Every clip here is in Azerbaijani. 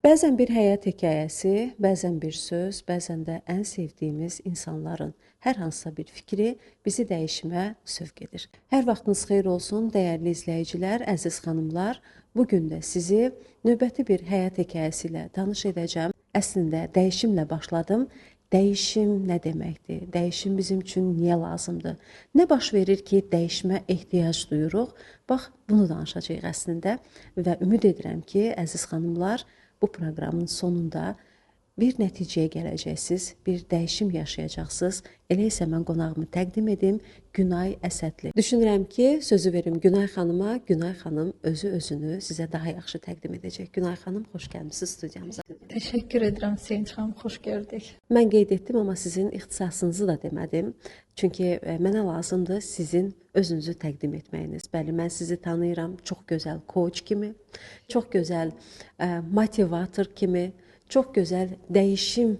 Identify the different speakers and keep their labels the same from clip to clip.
Speaker 1: Bəzən bir həyat hekayəsi, bəzən bir söz, bəzən də ən sevdiyimiz insanların hər hansısa bir fikri bizi dəyişmə sövq edir. Hər vaxtınız xeyir olsun, dəyərli izləyicilər, əziz xanımlar. Bu gün də sizi növbəti bir həyat hekayəsi ilə tanış edəcəm. Əslində dəyişimlə başladım. Dəyişim nə deməkdir? Dəyişim bizim üçün niyə lazımdır? Nə baş verir ki, dəyişmə ehtiyac duyuruq? Bax, bunu danışacağıq əslində və ümid edirəm ki, əziz xanımlar, bu proqramın sonunda bir nəticəyə gələcəksiniz, bir dəyişim yaşayacaqsınız. Elə isə mən qonağımı təqdim edim, Günay Əsədli. Düşünürəm ki, sözü verim Günay xanıma. Günay xanım özünü sizə daha yaxşı təqdim edəcək. Günay xanım, xoş gəlmisiniz studiyamıza.
Speaker 2: Təşəkkür edirəm Sevinç xanım, xoş gördük.
Speaker 1: Mən qeyd etdim, amma sizin ixtisasınızı da demədim. Çünki mənə lazımdır sizin özünüzü təqdim etməyiniz. Bəli, mən sizi tanıyıram çox gözəl coach kimi, çox gözəl motivator kimi, çox gözəl dəyişim,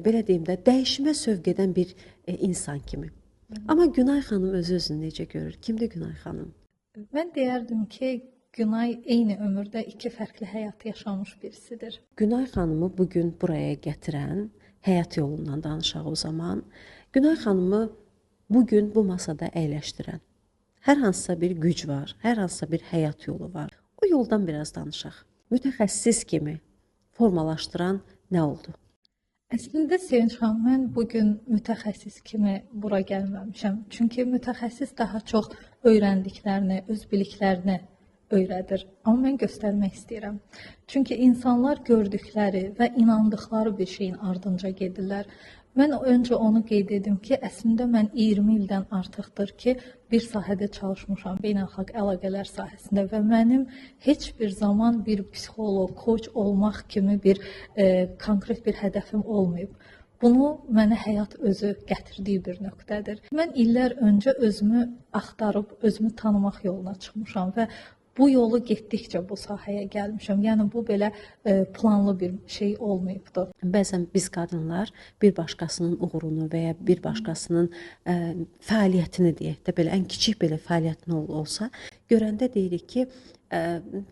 Speaker 1: belə deyim də, dəyişimə sövq edən bir insan kimi. Amma Günay xanım özünü necə görür? Kimdir Günay xanım?
Speaker 2: Mən deyərdim ki, Günay eyni ömürdə iki fərqli həyat yaşamış birisidir.
Speaker 1: Günay xanımı bugün buraya gətirən, həyat yolundan danışaq o zaman. Günay xanımı bugün bu masada əyləşdirən hər hansısa bir güc var, hər hansısa bir həyat yolu var. O yoldan biraz danışaq. Mütəxəssis kimi formalaşdıran nə oldu?
Speaker 2: Əslində Sevinç xanım, mən bugün mütəxəssis kimi bura gəlməmişəm. Çünki mütəxəssis daha çox öyrəndiklərini, öz biliklərini öyrədir. Amma mən göstərmək istəyirəm. Çünki insanlar gördükləri və inandıqları bir şeyin ardınca gedirlər. Mən öncə onu qeyd edim ki, əslində mən 20 ildən artıqdır ki, bir sahədə çalışmışam, beynəlxalq əlaqələr sahəsində və mənim heç bir zaman bir psixoloq, coach olmaq kimi bir konkret bir hədəfim olmayıb. Bunu mənə həyat özü gətirdiyi bir nöqtədir. Mən illər öncə özümü axtarıb, özümü tanımaq yoluna çıxmışam və bu yolu getdikcə bu sahəyə gəlmişəm. Yəni bu belə planlı bir şey olmayıbdı.
Speaker 1: Bəzən biz qadınlar bir başqasının uğurunu və ya bir başqasının fəaliyyətini deyək də belə ən kiçik belə fəaliyyətin olsa, görəndə deyirik ki,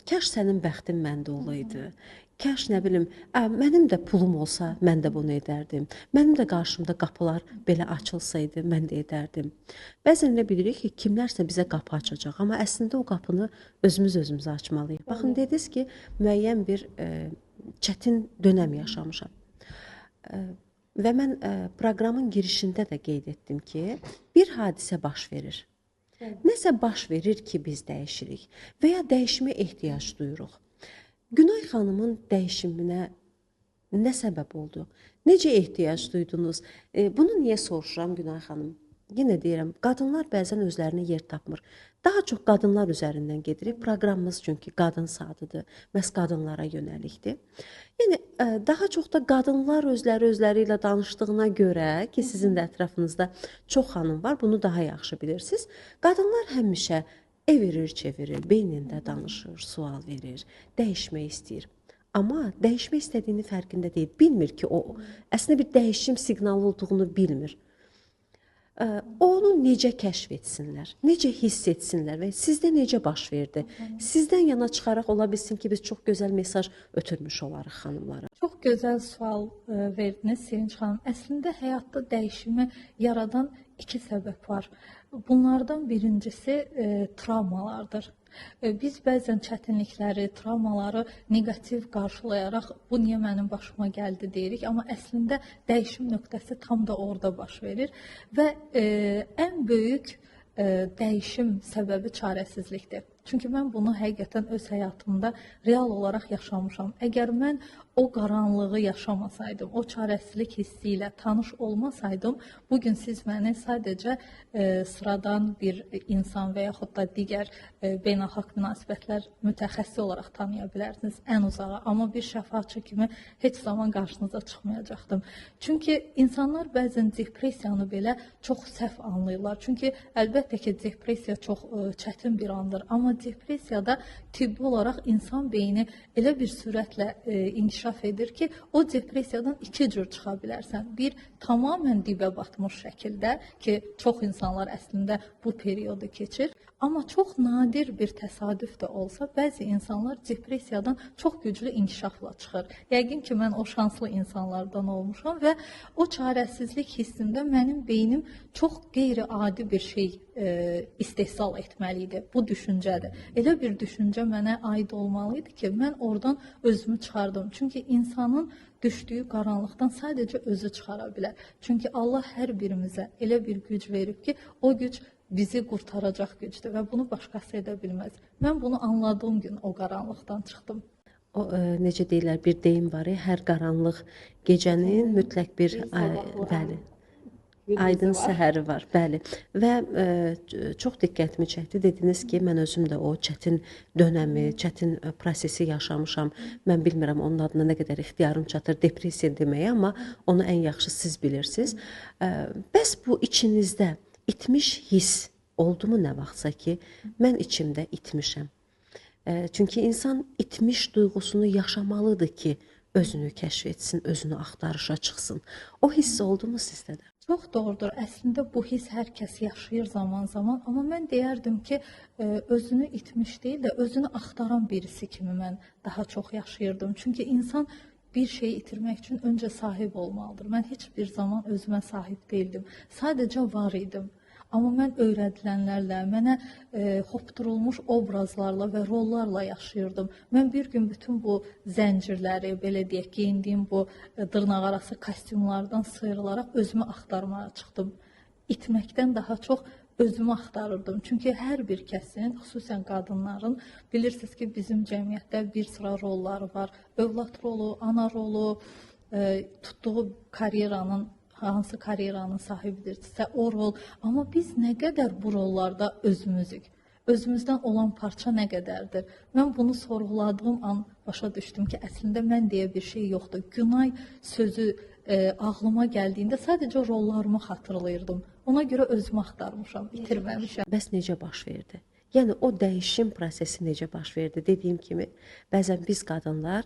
Speaker 1: kaş sənin bəxtin məndə olaydı. Kaş nə bilim, mənim də pulum olsa, mən də bunu edərdim. Mənim də qarşımda qapılar belə açılsaydı, mən də edərdim. Bəzən elə bilirik ki, kimlərsə bizə qapı açacaq, amma əslində o qapını özümüzə açmalıyıq. Baxın, dediniz ki, müəyyən bir çətin dönəm yaşamışam. Və mən proqramın girişində də qeyd etdim ki, bir hadisə baş verir. Nəsə baş verir ki, biz dəyişirik və ya dəyişmə ehtiyac duyuruq. Günay xanımın dəyişiminə nə səbəb oldu? Necə ehtiyac duydunuz? Bunu niyə soruşuram Günay xanım? Yenə deyirəm, qadınlar bəzən özlərinə yer tapmır. Daha çox qadınlar üzərindən gedirik. Proqramımız çünki qadın saatıdır, məhz qadınlara yönəlikdir. Yəni, daha çox da qadınlar özləri ilə danışdığına görə ki, sizin də ətrafınızda çox xanım var, bunu daha yaxşı bilirsiniz. Qadınlar həmişə evirir, çevirir, beynində danışır, sual verir, dəyişmək istəyir. Amma dəyişmək istədiyini fərqində deyil. Bilmir ki, o əslində bir dəyişim siqnalı olduğunu bilmir. Onu necə kəşf etsinlər, necə hiss etsinlər və sizdə necə baş verdi? Sizdən yana çıxaraq ola bilsin ki, biz çox gözəl mesaj ötürmüş olarıq xanımlara.
Speaker 2: Çox gözəl sual verdiniz Sevinç xanım. Əslində həyatda dəyişimi yaradan iki səbəb var. Bunlardan birincisi travmalardır. Biz bəzən çətinlikləri, travmaları neqativ qarşılayaraq bu niyə mənim başıma gəldi deyirik, amma əslində dəyişim nöqtəsi tam da orada baş verir və ən böyük dəyişim səbəbi çarəsizlikdir. Çünki mən bunu həqiqətən öz həyatımda real olaraq yaşamışam. Əgər mən o qaranlığı yaşamasaydım, o çarəsizlik hissi ilə tanış olmasaydım, bugün siz məni sadəcə sıradan bir insan və yaxud da digər beynəlxalq münasibətlər mütəxəssisi olaraq tanıya bilərsiniz ən uzağa. Amma bir şəfaatçı kimi heç zaman qarşınıza çıxmayacaqdım. Çünki insanlar bəzən depressiyanı belə çox səhv anlayırlar. Çünki əlbəttə ki, depressiya çox çətin bir andır. Amma amma depressiyada tibbi olaraq insan beyni elə bir sürətlə inkişaf edir ki, o depressiyadan iki cür çıxa bilərsən. Bir, tamamilə dibə batmış şəkildə ki, çox insanlar əslində bu periodu keçir. Amma çox nadir bir təsadüf də olsa, bəzi insanlar depressiyadan çox güclü inkişafla çıxır. Yəqin ki, mən o şanslı insanlardan olmuşam və o çarəsizlik hissində mənim beynim çox qeyri-adi bir şey istehsal etməli idi. Bu düşüncədir. Elə bir düşüncə mənə aid olmalı idi ki, mən oradan özümü çıxardım. Çünki insanın düşdüyü qaranlıqdan sadəcə özü çıxara bilər. Çünki Allah hər birimizə elə bir güc verib ki, o güc bizi qurtaracaq gücdür və bunu başqası edə bilməz. Mən bunu anladığım gün o qaranlıqdan çıxdım.
Speaker 1: O necə deyirlər, bir deyim var, hər qaranlıq gecənin mütləq bir bəli, aydın səhəri var, bəli. Və çox diqqətimi çəkdi. Dediniz ki, mən özüm də o çətin dönəmi, çətin prosesi yaşamışam. Mən bilmirəm onun adına nə qədər ixtiyarım çatır depressiya deməyə, amma onu ən yaxşı siz bilirsiniz. Bəs bu içinizdə itmiş hiss oldumu nə vaxtsa ki, mən içimdə itmişəm. Çünki insan itmiş duyğusunu yaşamalıdır ki, özünü kəşf etsin, özünü axtarışa çıxsın. O hiss oldumu sizdə də?
Speaker 2: Çox doğrudur. Əslində bu hiss hər kəs yaşayır zaman-zaman, amma mən deyərdim ki, özünü itmiş deyil də özünü axtaran birisi kimi mən daha çox yaşayırdım. Çünki insan bir şeyi itirmək üçün öncə sahib olmalıdır. Mən heç bir zaman özümə sahib deyildim. Sadəcə var idim. Amma mən öyrədilənlərlə, mənə hopdurulmuş obrazlarla və rollarla yaşayırdım. Mən bir gün bütün bu zəncirləri, belə deyək, geyindiyim bu dırnaqarası kostyumlardan sıyrılaraq özümü axtarmağa çıxdım. İtməkdən daha çox özümü axtarırdım. Çünki hər bir kəsin, xüsusən qadınların, bilirsiniz ki, bizim cəmiyyətdə bir sıra rolları var. Övlad rolu, ana rolu, tutduğu karyeranın, hansı karyeranın sahibidirsə o rol. Amma biz nə qədər bu rollarda özümüzük? Özümüzdən olan parça nə qədərdir? Mən bunu sorğuladığım an başa düşdüm ki, əslində mən deyə bir şey yoxdur. Günay sözü ağlıma gəldiyində sadəcə rollarımı xatırlayırdım. Ona görə özümü axtarmışam, itirməmişəm.
Speaker 1: Bəs necə baş verdi? Yəni o dəyişim prosesi necə baş verdi? Dediyim kimi, bəzən biz qadınlar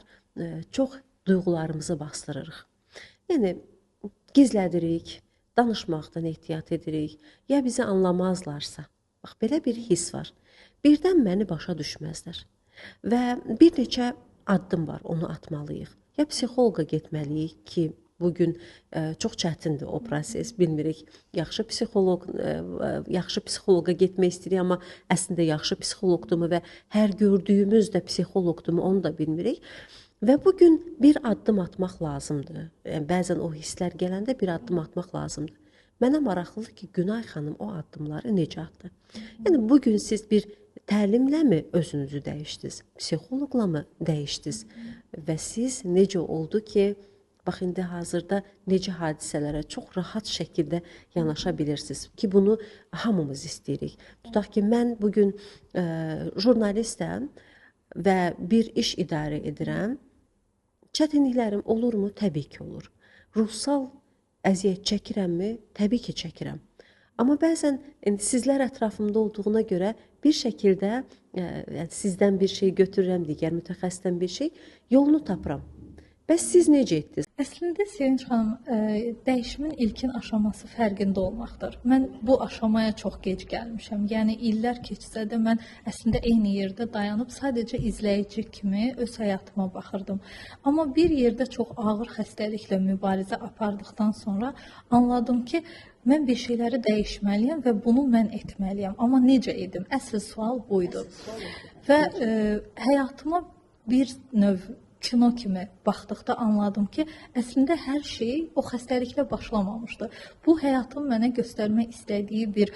Speaker 1: çox duyğularımızı bastırırıq. Yəni gizlədirik, danışmaqdan ehtiyat edirik, ya bizi anlamazlarsa. Bax, belə bir hiss var. Birdən məni başa düşməzlər. Və bir neçə addım var, onu atmalıyıq. Ya psixoloqa getməliyik ki, bugün çox çətindir o proses, bilmirik. Yaxşı psixoloqa getmək istəyirik, amma əslində yaxşı psixoloqdurmu və hər gördüyümüz də psixoloqdurmu, onu da bilmirik. Və bugün bir addım atmaq lazımdır. Yəni, bəzən o hisslər gələndə bir addım atmaq lazımdır. Mənə maraqlıdır ki, Günay xanım o addımları necə atdı? Yəni, bugün siz bir təlimlə mi özünüzü dəyişdiniz? Psixoloqla mı dəyişdiniz? Və siz necə oldu ki, bax, indi hazırda necə hadisələrə çox rahat şəkildə yanaşa bilirsiniz ki, bunu hamımız istəyirik. Tutaq ki, mən bugün jurnalistəm və bir iş idarə edirəm. Çətinliklərim olurmu? Təbii ki, olur. Ruhsal əziyyət çəkirəmmi? Təbii ki, çəkirəm. Amma bəzən sizlər ətrafımda olduğuna görə bir şəkildə sizdən bir şey götürürəm, digər mütəxəssisdən bir şey, yolunu tapıram. Bəs siz necə etdiniz?
Speaker 2: Əslində Sevinç xanım, dəyişimin ilkin aşaması fərqində olmaqdır. Mən bu aşamaya çox gec gəlmişəm. Yəni illər keçsə də mən əslində eyni yerdə dayanıb sadəcə izləyici kimi öz həyatıma baxırdım. Amma bir yerdə çox ağır xəstəliklə mübarizə apardıqdan sonra anladım ki, mən bir şeyləri dəyişməliyəm və bunu mən etməliyəm. Amma necə edim? Əsl sual buydu. Və həyatıma bir növ kino kimi baxdıqda anladım ki, əslində hər şey o xəstəliklə başlamamışdı. Bu həyatın mənə göstərmək istədiyi bir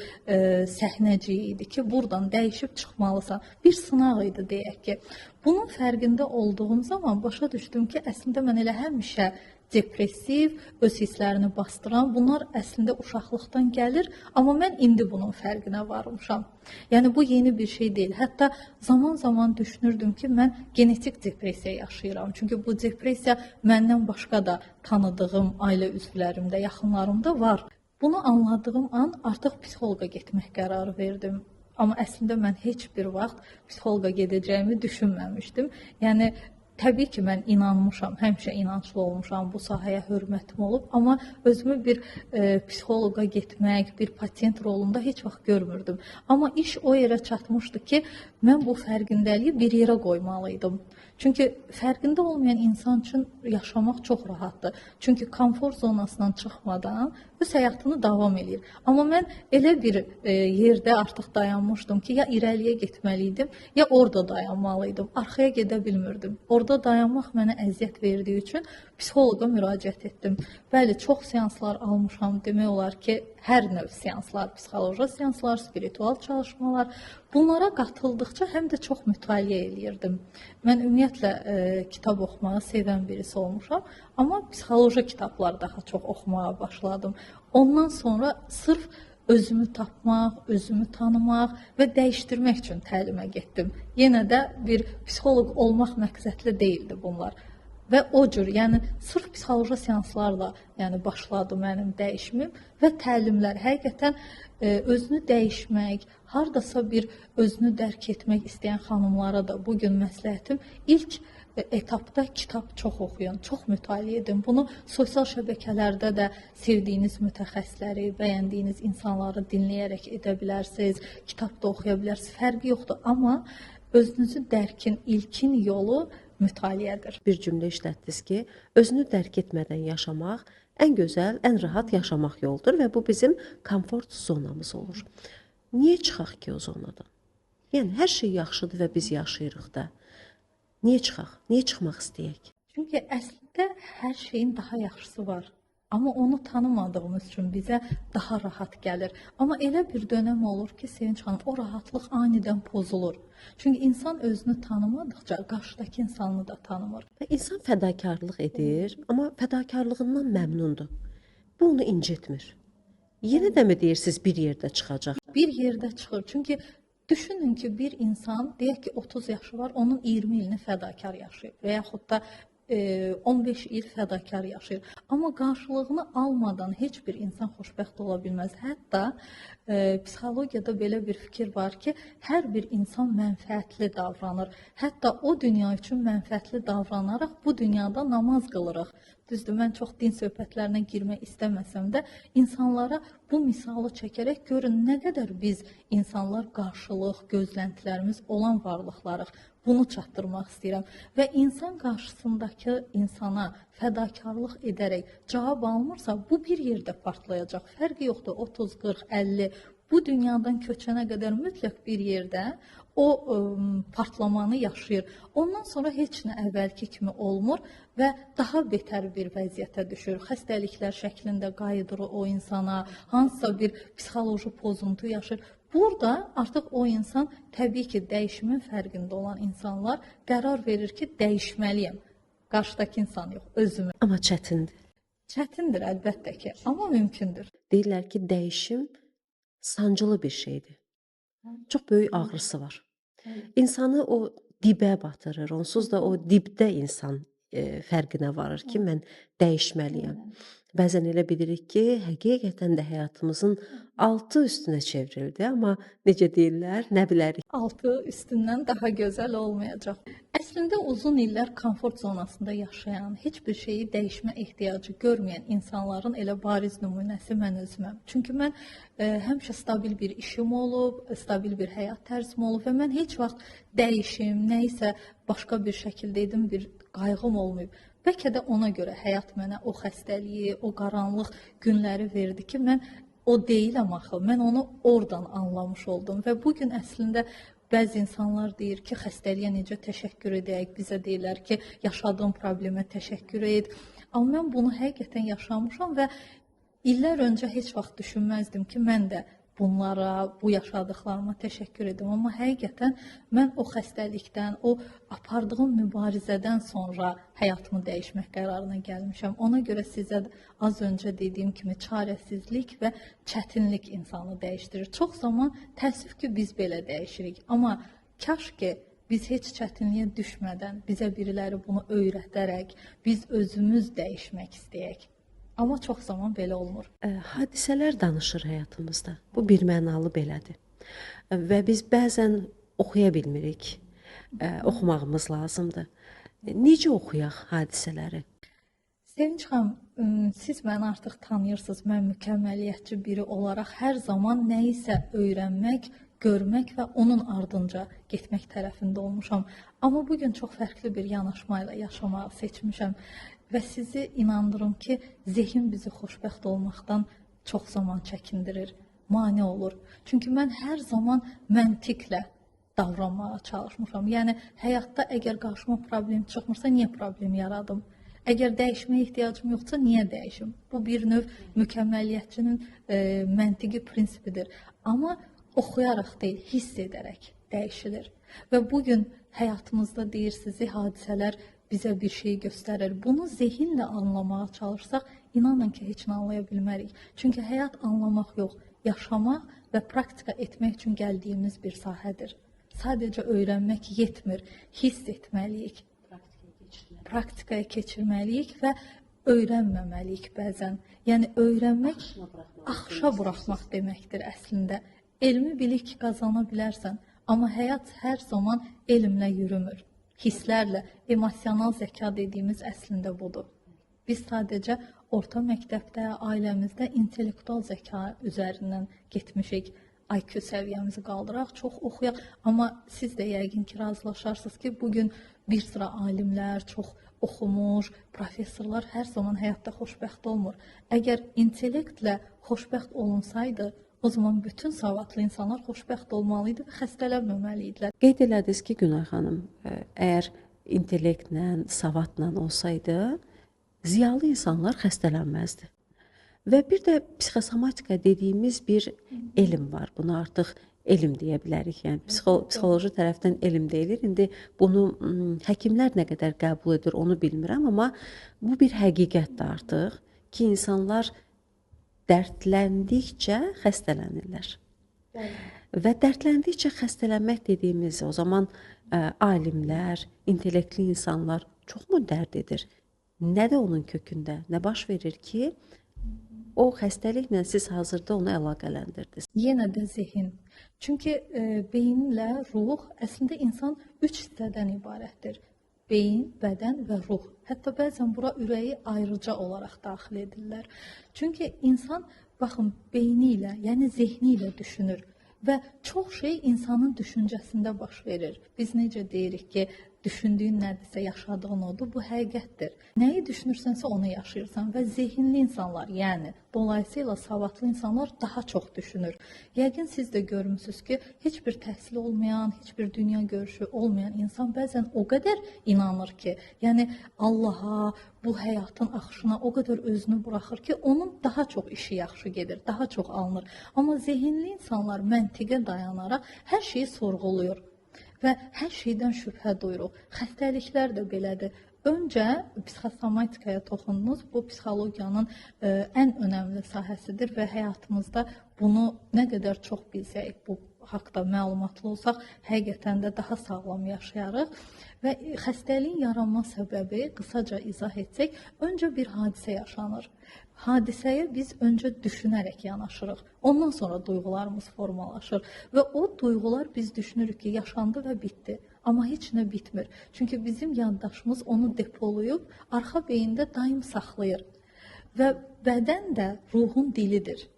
Speaker 2: səhnəcik idi ki, buradan dəyişib çıxmalısan. Bir sınaq idi deyək ki. Bunun fərqində olduğum zaman başa düşdüm ki, əslində mən elə həmişə depressiv, öz hisslərini bastıran, bunlar əslində uşaqlıqdan gəlir, amma mən indi bunun fərqinə varmışam. Yəni bu yeni bir şey deyil. Hətta zaman-zaman düşünürdüm ki, mən genetik depressiya yaşayıram. Çünki bu depressiya məndən başqa da tanıdığım ailə üzvlərimdə, yaxınlarımda var. Bunu anladığım an artıq psixoloqa getmək qərarı verdim. Amma əslində mən heç bir vaxt psixoloqa gedəcəyimi düşünməmişdim. Yəni təbii ki, mən inanmışam, həmişə inanclı olmuşam, bu sahəyə hörmətim olub, amma özümü bir psixoloqa getmək, bir pasient rolunda heç vaxt görmürdüm. Amma iş o yerə çatmışdı ki, mən bu fərqindəliyi bir yerə qoymalıydım. Çünki fərqində olmayan insan üçün yaşamaq çox rahatdır. Çünki komfort zonasından çıxmadan öz həyatını davam edir. Amma mən elə bir yerdə artıq dayanmışdım ki, ya irəliyə getməliydim, ya orada dayanmalıydım. Arxaya gedə bilmirdim. Orada dayanmaq mənə əziyyət verdiyi üçün psixoloqa müraciət etdim. Bəli, çox seanslar almışam. Demək olar ki, hər növ seanslar, psixoloji seanslar, spiritual çalışmalar. Bunlara qatıldıqca həm də çox mütaliə eləyirdim. Mən ümumiyyətlə kitab oxumağı sevən birisi olmuşam, amma psixoloji kitablar daha çox oxumağa başladım. Ondan sonra sırf özümü tapmaq, özümü tanımaq və dəyişdirmək üçün təlimə getdim. Yenə də bir psixoloq olmaq məqsədli deyildi bunlar. Və o cür, yəni sırf psixoloji seanslarla başladı mənim dəyişimim və təlimlər həqiqətən özünü dəyişmək, hardasa bir özünü dərk etmək istəyən xanımlara da bu gün məsləhətim ilk etapda kitab çox oxuyun, çox mütaliə edin. Bunu sosial şəbəkələrdə də sevdiyiniz mütəxəssisləri, bəyəndiyiniz insanları dinləyərək edə bilərsiniz, kitab da oxuya bilərsiniz, fərqi yoxdur. Amma özünüzü dərkin ilkin yolu mütaliədir.
Speaker 1: Bir cümlə işlətdiniz ki, özünü dərk etmədən yaşamaq ən gözəl, ən rahat yaşamaq yoludur və bu bizim komfort zonamız olur. Niyə çıxaq ki o zonadan? Yəni hər şey yaxşıdır və biz yaşayırıq da. Niyə çıxaq? Niyə çıxmaq istəyək?
Speaker 2: Çünki əslində hər şeyin daha yaxşısı var. Amma onu tanımadığımız üçün bizə daha rahat gəlir. Amma elə bir dönəm olur ki, Sevinç xanım, o rahatlıq anidən pozulur. Çünki insan özünü tanımadıqca qarşıdakı insanı da tanımır.
Speaker 1: Və insan fədakarlıq edir, amma fədakarlığından məmnundur. Bu onu incitmir. Yenə də mi deyirsiniz bir yerdə çıxacaq?
Speaker 2: Bir yerdə çıxır. Çünki düşünün ki, bir insan, deyək ki, 30 yaşı var, onun 20 ilini fədakar yaşayıb və yaxud da 15 il fədakar yaşayır. Amma qarşılığını almadan heç bir insan xoşbəxt ola bilməz. Hətta psixologiyada belə bir fikir var ki, hər bir insan mənfəətli davranır. Hətta o dünya üçün mənfəətli davranaraq bu dünyada namaz qılırıq. Düzdür, mən çox din söhbətlərinə girmək istəməsəm də insanlara bu misalı çəkərək görün nə qədər biz insanlar qarşılıq, gözləntilərimiz olan varlıqlarıq. Bunu çatdırmaq istəyirəm və insan qarşısındakı insana fədakarlıq edərək cavab almırsa, bu bir yerdə partlayacaq. Fərqi yoxdur, 30, 40, 50 bu dünyadan köçənə qədər mütləq bir yerdə o partlamanı yaşayır. Ondan sonra heç nə əvvəlki kimi olmur və daha betər bir vəziyyətə düşür. Xəstəliklər şəklində qayıdır o insana, hansısa bir psixoloji pozuntu yaşayır. Burada artıq o insan təbii ki, dəyişimin fərqində olan insanlar qərar verir ki, dəyişməliyəm. Qarşıdakı insan yox, özümü.
Speaker 1: Amma çətindir.
Speaker 2: Çətindir əlbəttə ki, amma mümkündür.
Speaker 1: Deyirlər ki, dəyişim sancılı bir şeydir. Çox böyük ağrısı var. İnsanı o dibə batırır. Onsuz da o dibdə insan fərqinə varır ki, mən dəyişməliyəm. Bəzən elə bilirik ki, həqiqətən də həyatımızın altı üstünə çevrildi, amma necə deyirlər, nə bilərik.
Speaker 2: Altı üstündən daha gözəl olmayacaq. Əslində uzun illər komfort zonasında yaşayan, heç bir şeyi dəyişmə ehtiyacı görməyən insanların elə bariz nümunəsi mən özüməm. Çünki mən həmişə stabil bir işim olub, stabil bir həyat tərzim olub və mən heç vaxt dəyişim, nə isə başqa bir şəkildə edim, bir qayğım olmayıb. Bəlkə də ona görə həyat mənə o xəstəliyi, o qaranlıq günləri verdi ki, mən o deyiləm axı. Mən onu oradan anlamış oldum və bu gün əslində bəzi insanlar deyir ki, xəstəliyə necə təşəkkür edək, bizə deyirlər ki, yaşadığım problemə təşəkkür et. Amma mən bunu həqiqətən yaşamışam və illər öncə heç vaxt düşünməzdim ki, mən də bunlara, bu yaşadıqlarıma təşəkkür edim. Amma həqiqətən mən o xəstəlikdən, o apardığım mübarizədən sonra həyatımı dəyişmək qərarına gəlmişəm. Ona görə sizə az öncə dediyim kimi çarəsizlik və çətinlik insanı dəyişdirir. Çox zaman təəssüf ki, biz belə dəyişirik. Amma kaş ki, biz heç çətinliyə düşmədən, bizə biriləri bunu öyrədərək, biz özümüz dəyişmək istəyək. Amma çox zaman belə olmur.
Speaker 1: Hadisələr danışır həyatımızda. Bu birmənalı belədir. Və biz bəzən oxuya bilmirik. Oxumağımız lazımdır. Necə oxuyaq hadisələri?
Speaker 2: Sevinç xanım, siz məni artıq tanıyırsınız. Mən mükəmməliyyətçi biri olaraq hər zaman nəyisə öyrənmək, görmək və onun ardınca getmək tərəfində olmuşam. Amma bu gün çox fərqli bir yanaşma ilə yaşamağı seçmişəm və sizi inandırım ki, zehin bizi xoşbəxt olmaqdan çox zaman çəkindirir, mane olur. Çünki mən hər zaman məntiqlə davranmağa çalışmışam. Yəni həyatda əgər qarşıma problem çıxmırsa, niyə problem yaradım? Əgər dəyişməyə ehtiyacım yoxsa, niyə dəyişim? Bu bir növ mükəmməliyyətçinin məntiqi prinsipidir. Amma oxuyaraq deyil, hiss edərək dəyişilir. Və bugün həyatımızda deyirsiniz, hadisələr bizə bir şey göstərir. Bunu zehinlə anlamağa çalışsaq, inanın ki, heç nə anlaya bilmərik. Çünki həyat anlamaq yox, yaşamaq və praktika etmək üçün gəldiyimiz bir sahədir. Sadəcə öyrənmək yetmir, hiss etməliyik. Praktikaya keçirməliyik və öyrənməməliyik bəzən. Yəni öyrənmək axışa buraxmaq deməkdir əslində. Elmi bilik qazana bilərsən, amma həyat hər zaman elmlə yürümür. Hisslərlə, emosional zəka dediyimiz əslində budur. Biz sadəcə orta məktəbdə, ailəmizdə intellektual zəka üzərindən getmişik. IQ səviyyəmizi qaldıraq, çox oxuyaq. Amma siz də yəqin ki, razılaşarsınız ki, bugün bir sıra alimlər, çox oxumuş, professorlar hər zaman həyatda xoşbəxt olmur. Əgər intellektlə xoşbəxt olunsaydı, o zaman bütün savadlı insanlar xoşbəxt olmalıydı və xəstələnməməliydilər.
Speaker 1: Qeyd elədiniz ki, Günay xanım, əgər intellektlə, savadla olsaydı, ziyalı insanlar xəstələnməzdi. Və bir də psixosomatika dediyimiz bir elm var. Buna artıq elm deyə bilərik. Yəni psixoloji tərəfdən elm deyilir. İndi bunu həkimlər nə qədər qəbul edir, onu bilmirəm, amma bu bir həqiqətdir artıq ki, insanlar dərdləndikcə xəstələnirlər. Və dərdləndikcə xəstələnmək dediyimiz o zaman alimlər, intellektli insanlar çoxmu dərd edir? Nədir onun kökündə? Nə baş verir ki, o xəstəliklə siz hazırda onu əlaqələndirdiniz?
Speaker 2: Yenə də zehin. Çünki beyinlə ruh əslində insan 3 hissədən ibarətdir. Beyin, bədən və ruh. Hətta bəzən bura ürəyi ayrıca olaraq daxil edirlər. Çünki insan, baxın, beyni ilə, yəni zehni ilə düşünür və çox şey insanın düşüncəsində baş verir. Biz necə deyirik ki, düşündüyün nədirsə, yaşadığın odur, bu həqiqətdir. Nəyi düşünürsənsə onu yaşayırsan və zehinli insanlar, yəni dolayısıyla savadlı insanlar daha çox düşünür. Yəqin siz də görmüsünüz ki, heç bir təhsil olmayan, heç bir dünya görüşü olmayan insan bəzən o qədər inanır ki, yəni Allaha, bu həyatın axışına o qədər özünü buraxır ki, onun daha çox işi yaxşı gedir, daha çox alınır. Amma zehinli insanlar məntiqə dayanaraq hər şeyi sorğuluyur. Və hər şeydən şübhə duyuruq. Xəstəliklər də belədir. Öncə psixosomatikaya toxundunuz. Bu psixologiyanın ən önəmli sahəsidir və həyatımızda bunu nə qədər çox bilsək, bu haqda məlumatlı olsaq, həqiqətən də daha sağlam yaşayarıq. Və xəstəliyin yaranma səbəbi, qısaca izah etsək, öncə bir hadisə yaşanır. Hadisəyə biz öncə düşünərək yanaşırıq. Ondan sonra duyğularımız formalaşır və o duyğular biz düşünürük ki, yaşandı və bitdi. Amma heç nə bitmir. Çünki bizim yaddaşımız onu depolayıb, arxa beyində daim saxlayır. Və bədən də ruhun dilidir.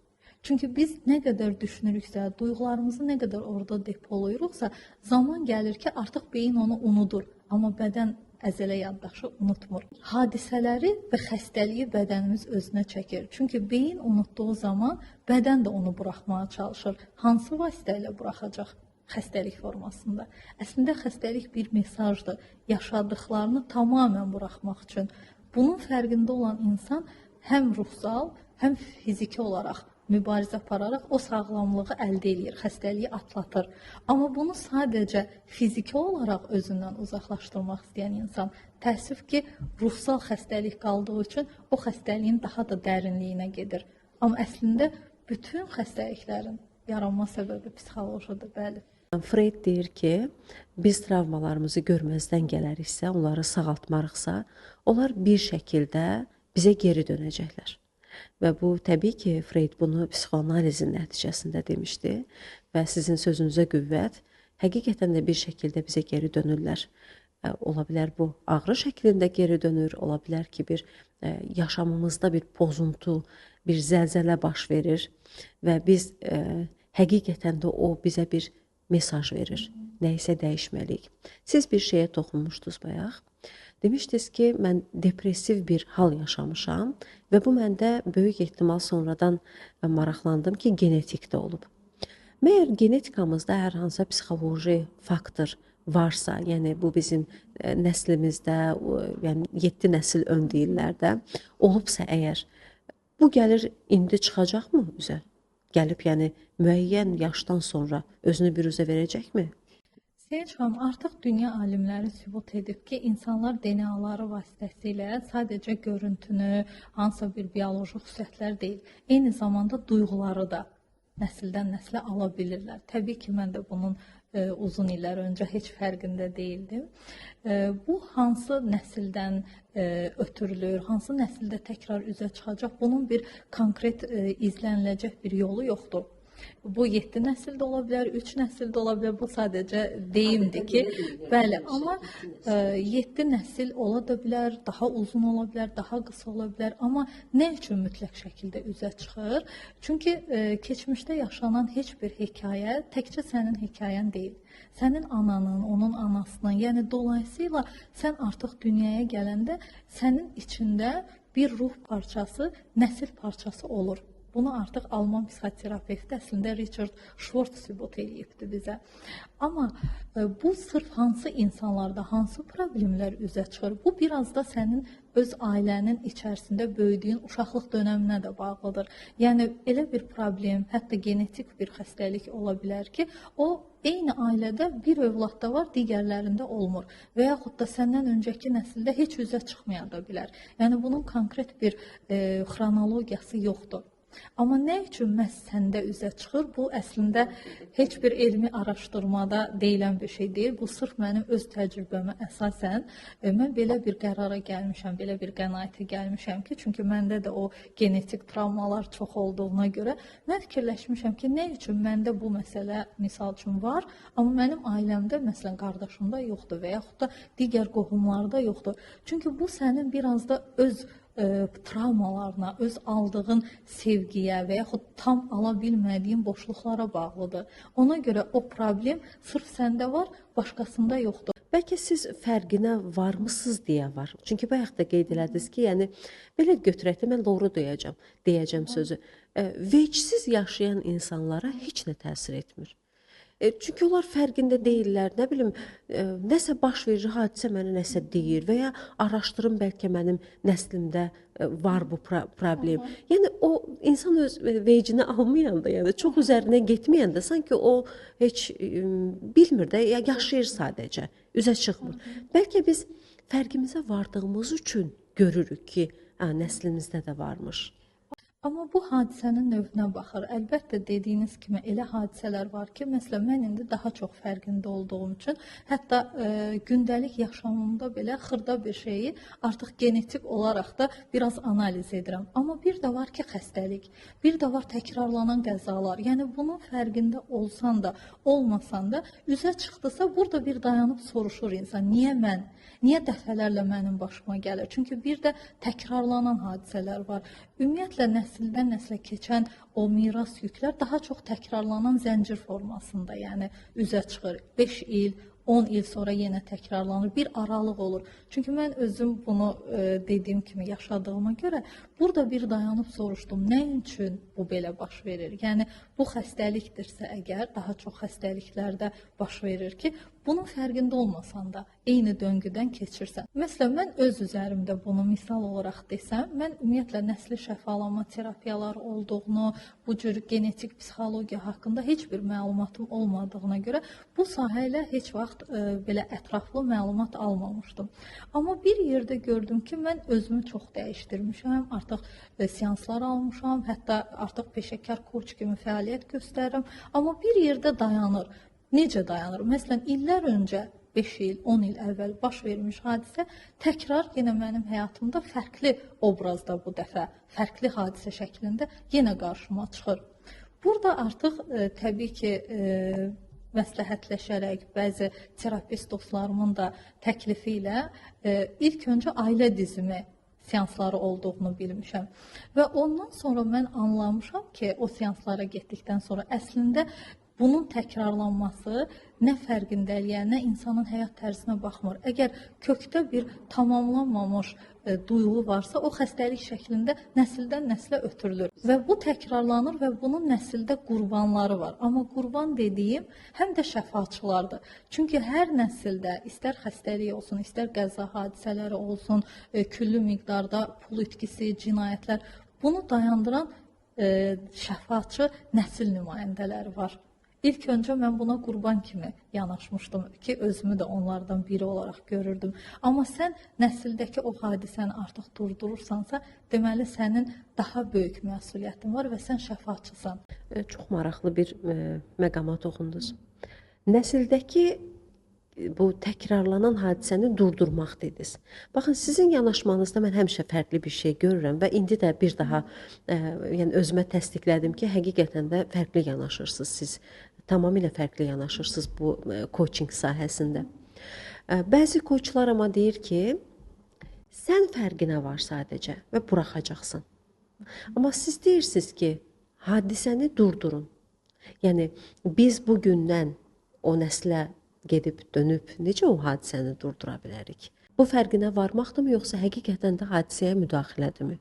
Speaker 2: Çünki biz nə qədər düşünürüksə, duyğularımızı nə qədər orada depolayırıqsa, zaman gəlir ki, artıq beyin onu unudur. Amma bədən əzələ yaddaşı unutmur. Hadisələri və xəstəliyi bədənimiz özünə çəkir. Çünki beyin unutduğu zaman bədən də onu buraxmağa çalışır. Hansı vasitə ilə buraxacaq? Xəstəlik formasında. Əslində xəstəlik bir mesajdır. Yaşadıqlarını tamamilə buraxmaq üçün. Bunun fərqində olan insan həm ruhsal, həm fiziki olaraq mübarizə apararaq o sağlamlığı əldə edir, xəstəliyi atlatır. Amma bunu sadəcə fiziki olaraq özündən uzaqlaşdırmaq istəyən insan təəssüf ki, ruhsal xəstəlik qaldığı üçün o xəstəliyin daha da dərinliyinə gedir. Amma əslində bütün xəstəliklərin yaranma səbəbi psixolojiyadır, bəli.
Speaker 1: Freud deyir ki, biz travmalarımızı görməzdən gələriksə, onları sağaltmarıqsa, onlar bir şəkildə bizə geri dönəcəklər. və bu təbii ki, Freyd bunu psixoanalizin nəticəsində demişdi və sizin sözünüzə qüvvət, həqiqətən də bir şəkildə bizə geri dönürlər. Ola bilər bu ağrı şəklində geri dönür, ola bilər ki, bir yaşamımızda bir pozuntu, bir zəlzələ baş verir və biz həqiqətən də o bizə bir mesaj verir. Nəyisə dəyişməliyik. Siz bir şeyə toxunmuşdunuz bayaq. Demişdiniz ki, mən depressiv bir hal yaşamışam və bu məndə böyük ehtimal sonradan maraqlandım ki, genetikdə olub. Məyər genetikamızda hər hansı psixoloji faktor varsa, yəni bu bizim nəslimizdə, yəni 7 nəsil ön deyirlər də, olubsa əgər, bu gəlir indi çıxacaqmı üzə? Gəlib, yəni müəyyən yaşdan sonra özünü büruzə verəcəkmi?
Speaker 2: Sevinç xanım, artıq dünya alimləri sübut edib ki, insanlar DNA-ları vasitəsilə sadəcə görüntünü, hansısa bir bioloji xüsusiyyətlər deyil, eyni zamanda duyğuları da nəsildən nəslə ala bilirlər. Təbii ki, mən də bunun uzun illər öncə heç fərqində deyildim. Bu hansı nəsildən ötürülür, hansı nəsildə təkrar üzə çıxacaq, bunun bir konkret izləniləcək bir yolu yoxdur. Bu 7 nəsildə ola bilər, 3 nəsildə ola bilər. Bu sadəcə deyimdir ki, bəli, amma 7 nəsil ola da bilər, daha uzun ola bilər, daha qısa ola bilər. Amma nə üçün mütləq şəkildə üzə çıxır? Çünki keçmişdə yaşanan heç bir hekayə təkcə sənin hekayən deyil. Sənin ananın, onun anasının, yəni dolayısıyla sən artıq dünyaya gələndə sənin içində bir ruh parçası, nəsil parçası olur. Bunu artıq Alman psixoterapevti əslində Richard Schwartz sübut edibdi bizə. Amma bu sırf hansı insanlarda, hansı problemlər üzə çıxır? Bu biraz da sənin öz ailənin içərisində böyüdüyün uşaqlıq dönəminə də bağlıdır. Yəni elə bir problem, hətta genetik bir xəstəlik ola bilər ki, o eyni ailədə bir övladda var, digərlərində olmur. Və yaxud da səndən öncəki nəsildə heç üzə çıxmaya da bilər. Yəni bunun konkret bir xronologiyası yoxdur. Amma nə üçün məhz səndə üzə çıxır? Bu əslində heç bir elmi araşdırmada deyilən bir şey deyil. Bu sırf mənim öz təcrübəmə əsasən mən belə bir qərara gəlmişəm, belə bir qənaətə gəlmişəm ki, çünki məndə də o genetik travmalar çox olduğuna görə mən fikirləşmişəm ki, nə üçün məndə bu məsələ misal üçün var, amma mənim ailəmdə, məsələn, qardaşımda yoxdur və yaxud da digər qohumlarda yoxdur. Çünki bu sənin biraz da öz travmalarına, öz aldığın sevgiyə və yaxud tam ala bilmədiyin boşluqlara bağlıdır. Ona görə o problem sırf səndə var, başqasında yoxdur.
Speaker 1: Bəlkə siz fərqinə varmısınız deyə var. Çünki bayaq da qeyd elədiniz ki, yəni belə götürək də mən doğru deyəcəm sözü. Vecsiz yaşayan insanlara heç nə təsir etmir. Çünki onlar fərqində deyirlər, nə bilim, nəsə baş verir, hadisə mənə nəsə deyir və ya araşdırım bəlkə mənim nəslimdə var bu problem. Yəni o insan öz vecinə almayanda, yəni çox üzərinə getməyəndə sanki o heç bilmir də, yaşayır sadəcə, üzə çıxmır. Bəlkə biz fərqimizə vardığımız üçün görürük ki, nəslimizdə də varmış.
Speaker 2: Amma bu hadisənin növünə baxır. Əlbəttə dediyiniz kimi elə hadisələr var ki, məsələn mən indi daha çox fərqində olduğum üçün, hətta gündəlik yaşamımda belə xırda bir şeyi artıq genetik olaraq da biraz analiz edirəm. Amma bir də var ki, xəstəlik, bir də var təkrarlanan qəzalar. Yəni bunun fərqində olsan da, olmasan da üzə çıxdısa, burada bir dayanıb soruşur insan, niyə mən? Niyə dəfələrlə mənim başıma gəlir? Çünki bir də təkrarlanan hadisələr var. Ümumiyyətlə nəsildən nəslə keçən o miras yüklər daha çox təkrarlanan zəncir formasında, yəni üzə çıxır. 5 il, 10 il sonra yenə təkrarlanır, bir aralıq olur. Çünki mən özüm bunu dediyim kimi yaşadığıma görə burada bir dayanıb soruşdum, nə üçün bu belə baş verir? Yəni bu xəstəlikdirsə əgər, daha çox xəstəliklərdə baş verir ki, bunun fərqində olmasan da eyni döngüdən keçirsən. Məsələn, mən öz üzərimdə bunu misal olaraq desəm, mən ümumiyyətlə nəsli şəfalanma terapiyaları olduğunu, bu cür genetik psixologiya haqqında heç bir məlumatım olmadığına görə bu sahə ilə heç vaxt belə ətraflı məlumat almamışdım. Amma bir yerdə gördüm ki, mən özümü çox dəyişdirmişəm, artıq seanslar almışam, hətta artıq peşəkar koç kimi fəaliyyət göstərirəm, amma bir yerdə dayanır. Necə dayanır? Məsələn, illər öncə 5 il, 10 il əvvəl baş vermiş hadisə təkrar yenə mənim həyatımda fərqli obrazda bu dəfə, fərqli hadisə şəklində yenə qarşıma çıxır. Burada artıq təbii ki, məsləhətləşərək bəzi terapist dostlarımın da təklifi ilə ilk öncə ailə dizimi seansları olduğunu bilmişəm. Və ondan sonra mən anlamışam ki, o seanslara getdikdən sonra əslində bunun təkrarlanması nə fərqindəliyə, nə insanın həyat tərzinə baxmır. Əgər kökdə bir tamamlanmamış duyğu varsa, o xəstəlik şəklində nəsildən nəslə ötürülür. Və bu təkrarlanır və bunun nəsildə qurbanları var. Amma qurban dediyim həm də şəfaçılardır. Çünki hər nəsildə istər xəstəlik olsun, istər qəza hadisələri olsun, küllü miqdarda pul itkisi, cinayətlər, bunu dayandıran şəfaçı nəsil nümayəndələri var. İlk öncə mən buna qurban kimi yanaşmışdım ki, özümü də onlardan biri olaraq görürdüm. Amma sən nəsildəki o hadisəni artıq durdurursansa, deməli sənin daha böyük məsuliyyətin var və sən şəfaçısan.
Speaker 1: Çox maraqlı bir məqama toxundunuz. Nəsildəki bu təkrarlanan hadisəni durdurmaq dediniz. Baxın, sizin yanaşmanızda mən həmişə fərqli bir şey görürəm və indi də bir daha yəni özümə təsdiqlədim ki, həqiqətən də fərqli yanaşırsınız siz. Tamamilə fərqli yanaşırsınız bu coaching sahəsində. Bəzi koçlar amma deyir ki, sən fərqinə var sadəcə və buraxacaqsan. Amma siz deyirsiniz ki, hadisəni durdurun. Yəni biz bu gündən o nəslə gedib dönüb necə o hadisəni durdura bilərik? Bu fərqinə varmaqdırmı, yoxsa həqiqətən də hadisəyə müdaxilədirmi?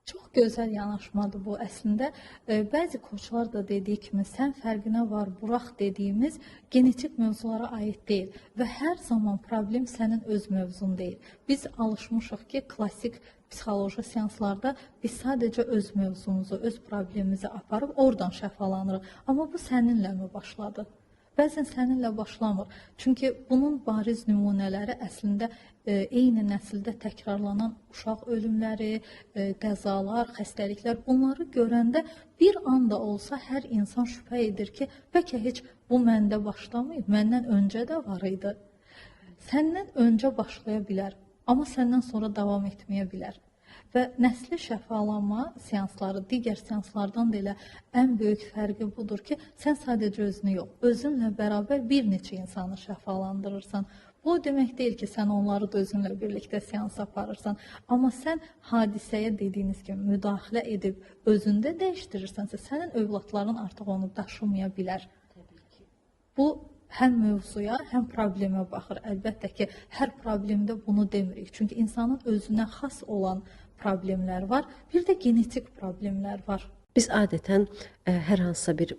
Speaker 2: Çox gözəl yanaşmadır bu əslində. Bəzi koçlar da dediyi kimi sən fərqinə var, burax dediyimiz genetik mövzulara aid deyil və hər zaman problem sənin öz mövzun deyil. Biz alışmışıq ki, klassik psixoloji seanslarda biz sadəcə öz mövzumuzu, öz problemimizi aparıb oradan şəfalanırıq. Amma bu səninlə mi başladı? Bəzən səninlə başlamır. Çünki bunun bariz nümunələri əslində eyni nəsildə təkrarlanan uşaq ölümləri, qəzalar, xəstəliklər, bunları görəndə bir anda olsa hər insan şübhə edir ki, bəlkə heç bu məndə başlamayıb, məndən öncə də var idi. Səndən öncə başlaya bilər, amma səndən sonra davam etməyə bilər. Və nəsli şəfalanma seansları digər seanslardan da elə ən böyük fərqi budur ki, sən sadəcə özünü yox, özünlə bərabər bir neçə insanı şəfalandırırsan. Bu demək deyil ki, sən onları da özünlə birlikdə seans aparırsan. Amma sən hadisəyə dediyiniz kimi müdaxilə edib özündə dəyişdirirsənsə, sənin övladların artıq onu daşımaya bilər. Bu həm mövzuya, həm problemə baxır. Əlbəttə ki, hər problemdə bunu demirik. Çünki insanın özünə xas olan problemlər var, bir də genetik problemlər var.
Speaker 1: Biz adətən hər hansısa bir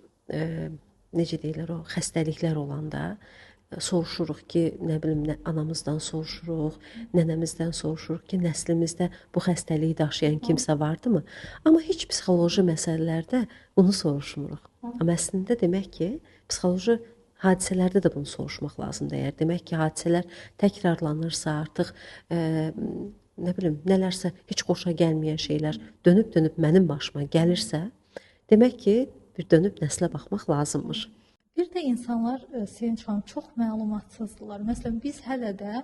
Speaker 1: necə deyirlər o xəstəliklər olanda soruşuruq ki, nə bilim, anamızdan soruşuruq, nənəmizdən soruşuruq ki, nəslimizdə bu xəstəliyi daşıyan kimsə vardımı? Amma heç psixoloji məsələlərdə bunu soruşmuruq. Amma əslində demək ki, psixoloji hadisələrdə də bunu soruşmaq lazımdır. Əgər demək ki, hadisələr təkrarlanırsa, artıq nə bilim, nələrsə heç xoşa gəlməyən şeylər dönüb-dönüb mənim başıma gəlirsə, demək ki, bir dönüb nəslə baxmaq lazımmış.
Speaker 2: Bir də insanlar, Sevinç xanım, çox məlumatsızdırlar. Məsələn, biz hələ də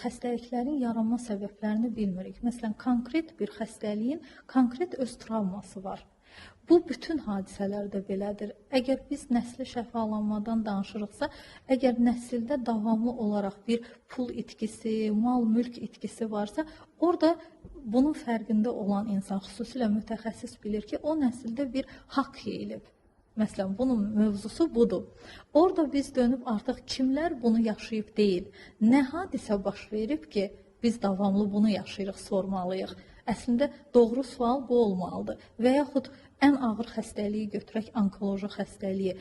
Speaker 2: xəstəliklərin yaranma səbəblərini bilmirik. Məsələn, konkret bir xəstəliyin konkret öz travması var. Bu bütün hadisələrdə belədir. Əgər biz nəsli şəfalanmadan danışırıqsa, əgər nəsildə davamlı olaraq bir pul itkisi, mal-mülk itkisi varsa, orada bunun fərqində olan insan, xüsusilə mütəxəssis bilir ki, o nəsildə bir haqq yeyilib. Məsələn, bunun mövzusu budur. Orada biz dönüb artıq kimlər bunu yaşayıb deyil, nə hadisə baş verib ki, biz davamlı bunu yaşayırıq, sormalıyıq. Əslində doğru sual bu olmalıdır. Və yaxud ən ağır xəstəliyi götürək, onkoloji xəstəliyi.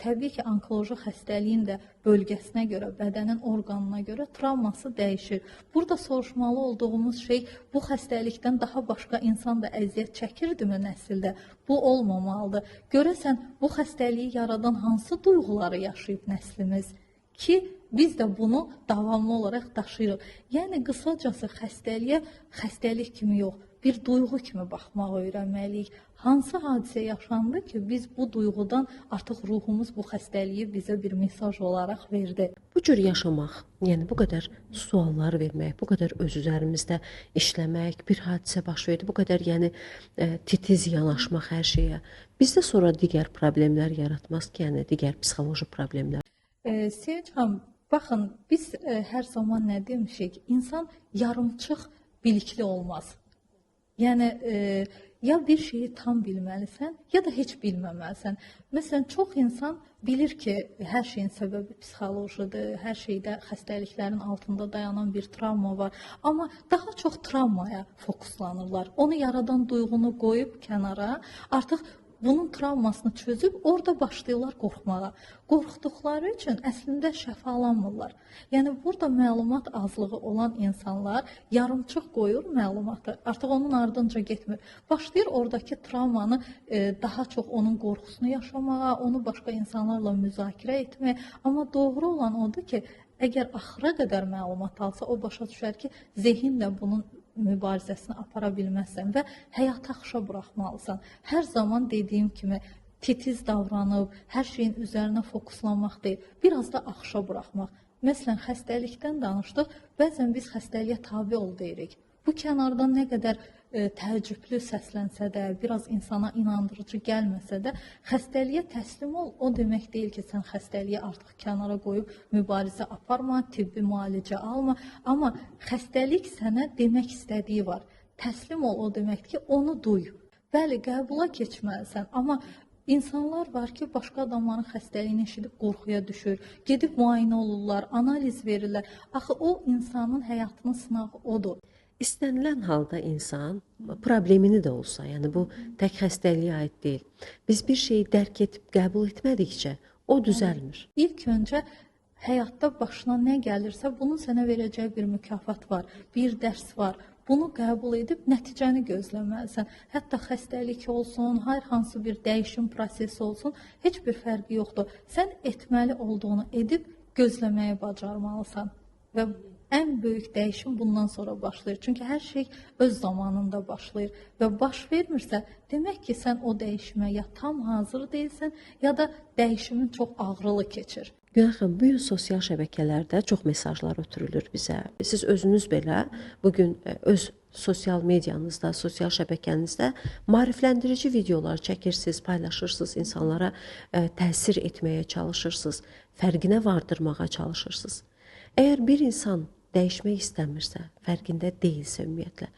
Speaker 2: Təbii ki, onkoloji xəstəliyin də bölgəsinə görə, bədənin orqanına görə travması dəyişir. Burada soruşmalı olduğumuz şey, bu xəstəlikdən daha başqa insan da əziyyət çəkirdimi nəsildə? Bu olmamalıdır. Görəsən, bu xəstəliyi yaradan hansı duyğuları yaşayıb nəslimiz ki, biz də bunu davamlı olaraq daşıyırıq. Yəni, qısacası xəstəliyə xəstəlik kimi yox, bir duyğu kimi baxmağı öyrənməliyik. Hansı hadisə yaşandı ki, biz bu duyğudan artıq ruhumuz bu xəstəliyi bizə bir mesaj olaraq verdi.
Speaker 1: Bu cür yaşamaq, yəni bu qədər suallar vermək, bu qədər öz üzərimizdə işləmək, bir hadisə baş verdi, bu qədər yəni titiz yanaşmaq hər şeyə bizdə sonra digər problemlər yaratmaz ki, yəni digər psixoloji problemlər.
Speaker 2: Sevinç xanım, baxın, biz hər zaman nə demişik? İnsan yarımçıq bilikli olmaz. Yəni ya bir şeyi tam bilməlisən, ya da heç bilməməlisən. Məsələn, çox insan bilir ki, hər şeyin səbəbi psixolojidir, hər şeydə xəstəliklərin altında dayanan bir travma var, amma daha çox travmaya fokuslanırlar. Onu yaradan duyğunu qoyub kənara, artıq bunun travmasını çözüb orada başlayırlar qorxmağa. Qorxduqları üçün əslində şəfalanmırlar. Yəni burada məlumat azlığı olan insanlar yarımçıq qoyur məlumatı. Artıq onun ardınca getmir. Başlayır oradakı travmanı daha çox onun qorxusunu yaşamağa, onu başqa insanlarla müzakirə etməyə. Amma doğru olan odur ki, əgər axıra qədər məlumat alsa, o başa düşər ki, zehinlə bunun mübarizəsini apara bilməzsən və həyata axışa buraxmalısan. Hər zaman dediyim kimi titiz davranıb, hər şeyin üzərinə fokuslanmaq deyil, biraz da axışa buraxmaq. Məsələn, xəstəlikdən danışdıq, bəzən biz xəstəliyə tabe ol deyirik. Bu kənardan nə qədər təəccüblü səslənsə də, biraz insana inandırıcı gəlməsə də, xəstəliyə təslim ol, o demək deyil ki, sən xəstəliyi artıq kənara qoyub mübarizə aparma, tibbi müalicə alma, amma xəstəlik sənə demək istədiyi var. Təslim ol, o deməkdir ki, onu duy. Bəli, qəbula keçməlisən, amma İnsanlar var ki, başqa adamların xəstəliyini eşidib qorxuya düşür, gedib müayinə olurlar, analiz verirlər. Axı o insanın həyatının sınağı odur.
Speaker 1: İstənilən halda insan problemini də olsa, yəni bu tək xəstəliyə aid deyil. Biz bir şeyi dərk edib qəbul etmədikcə o düzəlmir.
Speaker 2: İlk öncə həyatda başına nə gəlirsə, bunun sənə verəcəyi bir mükafat var, bir dərs var. Bunu qəbul edib nəticəni gözləməlisən. Hətta xəstəlik olsun, hər hansı bir dəyişim prosesi olsun, heç bir fərqi yoxdur. Sən etməli olduğunu edib gözləməyi bacarmalısan. Və ən böyük dəyişim bundan sonra başlayır. Çünki hər şey öz zamanında başlayır və baş vermirsə, demək ki, sən o dəyişimə ya tam hazır deyilsən, ya da dəyişimin çox ağrılı keçir.
Speaker 1: Günel xanım, bu gün sosial şəbəkələrdə çox mesajlar ötürülür bizə. Siz özünüz belə bugün öz sosial medianızda, sosial şəbəkənizdə maarifləndirici videolar çəkirsiniz, paylaşırsınız, insanlara təsir etməyə çalışırsınız, fərqinə vardırmağa çalışırsınız. Əgər bir insan dəyişmək istəmirsə, fərqində deyilsə ümumiyyətlə,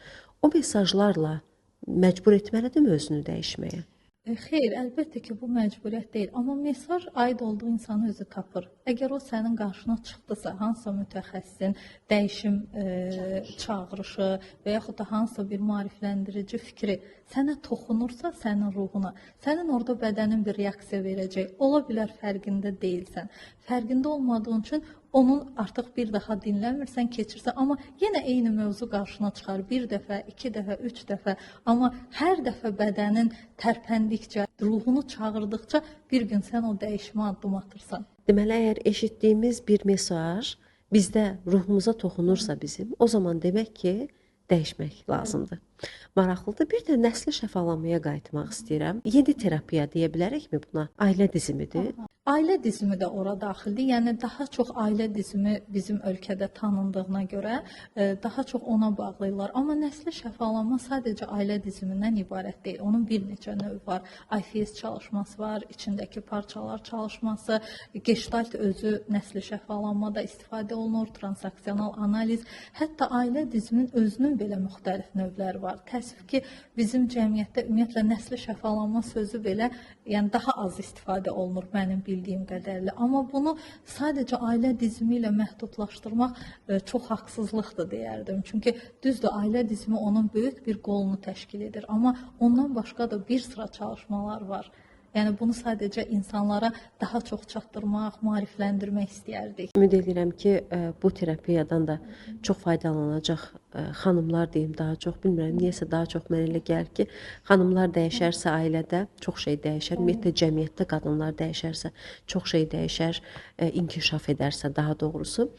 Speaker 1: o mesajlarla məcbur etməlidirmi özünü dəyişməyə?
Speaker 2: Xeyr, əlbəttə ki, bu məcburiyyət deyil, amma mesaj aid olduğu insanı özü tapır. Əgər o sənin qarşına çıxdısa, hansısa mütəxəssisin dəyişim çağırışı və yaxud da hansısa bir maarifləndirici fikri sənə toxunursa, sənin ruhuna, sənin orada bədənin bir reaksiya verəcək. Ola bilər fərqində deyilsən. Fərqində olmadığın üçün onun artıq bir daha dinləmirsən, keçirsən, amma yenə eyni mövzu qarşına çıxar. Bir dəfə, iki dəfə, üç dəfə, amma hər dəfə bədənin tərpəndikcə, ruhunu çağırdıqca bir gün sən o dəyişimə addım atırsan.
Speaker 1: Deməli, əgər eşitdiyimiz bir mesaj bizdə ruhumuza toxunursa bizim, o zaman demək ki, dəyişmək lazımdır. Maraqlıdır. Bir də nəsli şəfalanmaya qayıtmaq istəyirəm. Yeni terapiya deyə bilərikmi buna? Ailə dizimidir.
Speaker 2: Ailə dizimi də ora daxildir. Yəni daha çox ailə dizimi bizim ölkədə tanındığına görə daha çox ona bağlayırlar. Amma nəsli şəfalanma sadəcə ailə dizimindən ibarət deyil. Onun bir neçə növü var. IFS çalışması var, içindəki parçalar çalışması, Gestalt özü nəsli şəfalanmada istifadə olunur, transaksional analiz, hətta ailə diziminin özünün belə müxtəlif növləri var. Təəssüf ki, bizim cəmiyyətdə ümumiyyətlə nəsli şəfalanma sözü belə yəni daha az istifadə olunur mənim bildiyim qədərlə. Amma bunu sadəcə ailə dizimi ilə məhdudlaşdırmaq çox haqsızlıqdır deyərdim. Çünki düzdür, ailə dizimi onun böyük bir qolunu təşkil edir. Amma ondan başqa da bir sıra çalışmalar var. Yəni bunu sadəcə insanlara daha çox çatdırmaq, maarifləndirmək istəyərdik.
Speaker 1: Ümid edirəm ki, bu terapiyadan da çox faydalanacaq xanımlar deyim daha çox, bilmirəm, niyəsə daha çox mənə elə gəlir ki, xanımlar dəyişərsə ailədə çox şey dəyişər, ümumiyyətlə cəmiyyətdə qadınlar dəyişərsə çox şey dəyişər, inkişaf edərsə daha doğrusu.